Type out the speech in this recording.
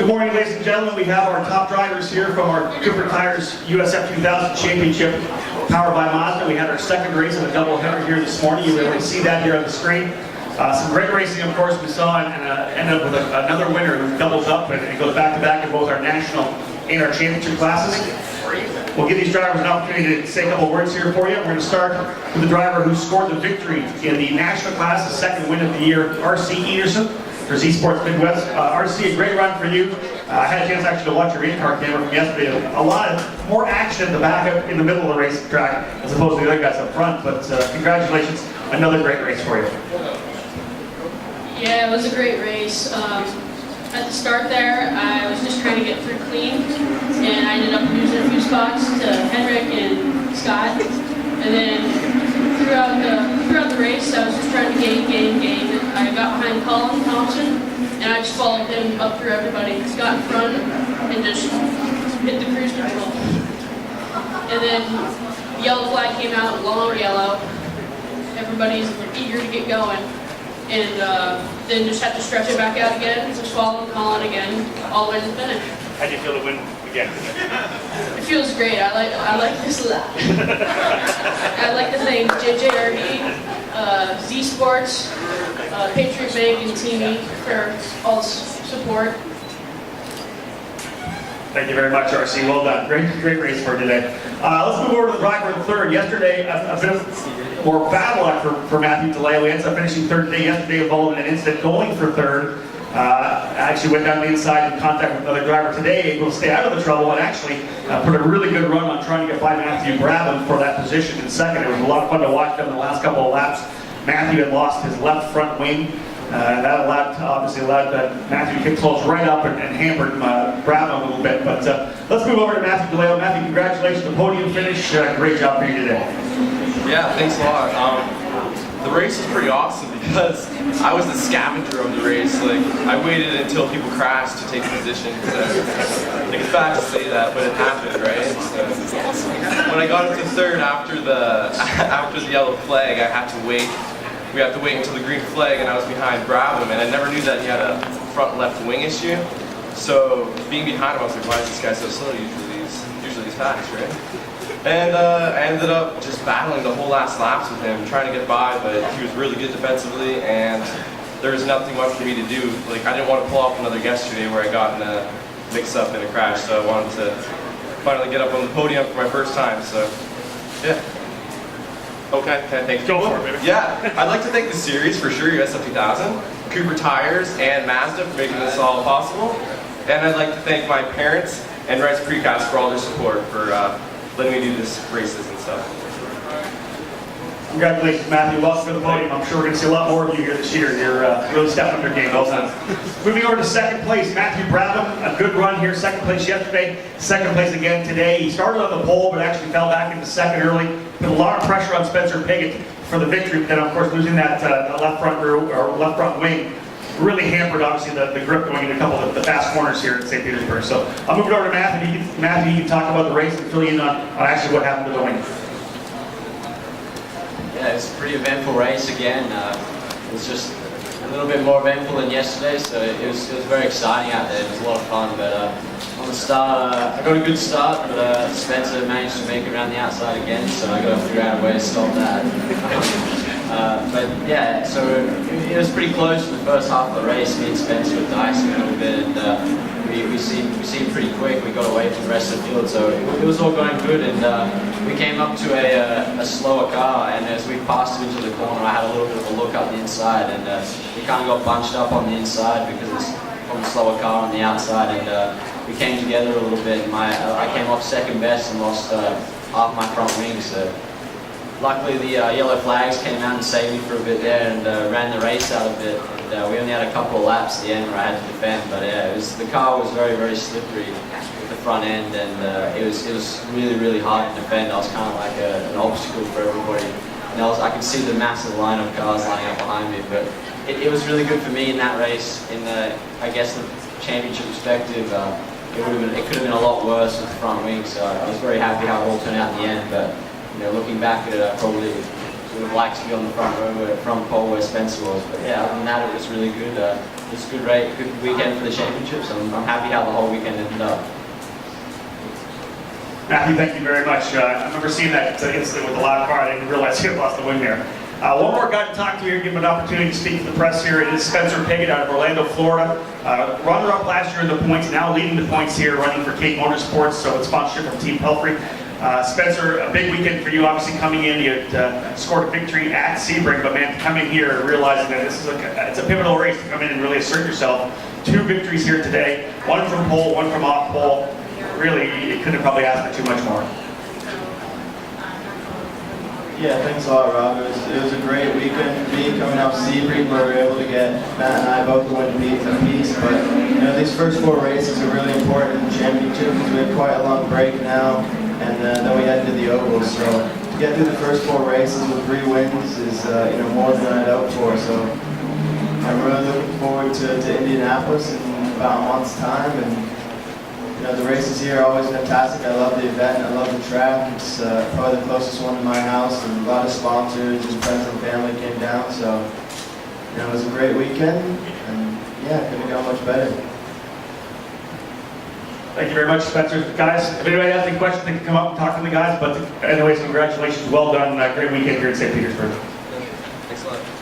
Good morning, ladies and gentlemen. We have our top drivers here from our Cooper Tires USF2000 Championship powered by Mazda. We had our second race of a doubleheader here this morning. You were able to see that here on the screen. Some great racing, of course, we saw, and ended up with another winner who doubles up and goes back-to-back in both our national and our championship classes. We'll give these drivers an opportunity to say a couple words here for you. We're going to start with the driver who scored the victory in the national class, the second win of the year, RC Ederson. There's Esports Midwest. RC, a great run for you. I had a chance actually to watch your in-car camera from yesterday. A lot of more action in the back up in the middle of the racetrack as opposed to the other guys up front. But congratulations, another great race for you. Yeah, it was a great race. At the start there, I was just trying to get through clean, and I ended up losing a few spots to Henrik and Scott. And then throughout the race, I was just trying to gain. I got behind Colin Thompson, and I just followed him up through everybody. Got in front and just hit the cruise control. And then the yellow flag came out, long yellow. Everybody's eager to get going. And then just had to stretch it back out again, just follow Colin again, all the way to the finish. How do you feel to win again? It feels great. I like this a lot. I'd like to thank JJRD, Z Sports, Patriot Bank, and Team E for all the support. Thank you very much, RC. Well done. Great race for today. Let's move over to the driver in third. Yesterday, a bit of more battle for Matthew DeLeo. He ends up finishing third today. Yesterday involved in an incident going for third. Actually went down the inside in contact with another driver today, able to stay out of the trouble and actually put a really good run on trying to get by Matthew Brabham for that position in second. It was a lot of fun to watch them in the last couple of laps. Matthew had lost his left front wing. That obviously allowed Matthew to get close right up and hampered Brabham a little bit. But let's move over to Matthew DeLeo. Matthew, congratulations on the podium finish. Great job for you today. Yeah, thanks a lot. The race was pretty awesome because I was the scavenger of the race. Like, I waited until people crashed to take position. It's bad to say that, but it happened, right? So, when I got into third after the yellow flag, I had to wait. We had to wait until the green flag, and I was behind Brabham, and I never knew that he had a front left wing issue. So being behind him, I was like, why is this guy so slow? Usually he's fast, right? And I ended up just battling the whole last laps with him, trying to get by, but he was really good defensively, and there was nothing much for me to do. Like, I didn't want to pull off another yesterday where I got in a mix-up and a crash, so I wanted to finally get up on the podium for my first time. So, yeah. Okay, thanks. Go for it, baby. Yeah, I'd like to thank the series for sure, USF2000, Cooper Tires, and Mazda for making this all possible. And I'd like to thank my parents and Rice Prix for all their support for letting me do this races and stuff. Congratulations, Matthew. Welcome to the podium. I'm sure we're going to see a lot more of you here this year. You're really stepping up your game. Well done. Moving over to second place, Matthew Brabham. A good run here. Second place yesterday. Second place again today. He started on the pole, but actually fell back into second early. Put a lot of pressure on Spencer Piggott for the victory. Then, of course, losing that left front wing really hampered, obviously, the grip going into a couple of the fast corners here in St. Petersburg. So I'll move it over to Matthew. Matthew, you can talk about the race and fill you in on actually what happened to the wing. Yeah, it's a pretty eventful race again. It was just a little bit more eventful than yesterday, so it was very exciting out there. It was a lot of fun, but on the start, I got a good start, but Spencer managed to make it around the outside again, so I got to figure out a way to stop that. But yeah, so it was pretty close for the first half of the race. Me and Spencer were dicing a little bit, and we seemed pretty quick. We got away from the rest of the field, so it was all going good. And we came up to a slower car, and as we passed him into the corner, I had a little bit of a look up the inside, and we kind of got bunched up on the inside because it's from the slower car on the outside, and we came together a little bit. And I came off second best and lost half my front wing. So luckily the yellow flags came out and saved me for a bit there, and ran the race out a bit. And we only had a couple of laps at the end where I had to defend, but yeah, the car was very, very slippery with the front end, and it was really hard to defend. I was kind of like an obstacle for everybody, and I could see the massive line of cars lining up behind me. But it was really good for me in that race. In I guess the championship perspective, it could have been a lot worse with the front wing. So I was very happy how it all turned out in the end. But looking back at it, I probably would have liked to be on the front row, front pole where Spencer was. But yeah, other than that, it was really good. It was a good race, good weekend for the championships. I'm happy how the whole weekend ended up. Matthew, thank you very much. I remember seeing that incident with the loud car. I didn't realize he had lost the win there. One more guy to talk to here, give him an opportunity to speak to the press here. It is Spencer Piggott out of Orlando, Florida. Runner-up last year in the points, now leading the points here, running for Cape Motorsports, so it's sponsorship from Team Pelfrey. Spencer, a big weekend for you, obviously coming in. You had scored a victory at Sebring, but man, coming here and realizing that this is it's a pivotal race to come in and really assert yourself. 2 victories here today, one from pole, one from off pole. Really, you couldn't have probably asked for too much more. Yeah, thanks a lot, Rob. It was a great weekend for me coming out Sebring, where we were able to get Matt and I both to win a piece. But you know, these first 4 races are really important in the championship because we had quite a long break now, and then we head into the ovals. So to get through the first 4 races with 3 wins is you know, more than I'd hoped for. So I'm really looking forward to Indianapolis in about a month's time. And you know, the races here are always fantastic. I love the event. I love the track. It's probably the closest one to my house, and a lot of sponsors and friends and family came down. So, you know, it was a great weekend, and yeah, couldn't have gone much better. Thank you very much, Spencer. Guys, if anybody has any questions, they can come up and talk to the guys. But anyways, congratulations. Well done. Great weekend here in St. Petersburg. Thanks a lot.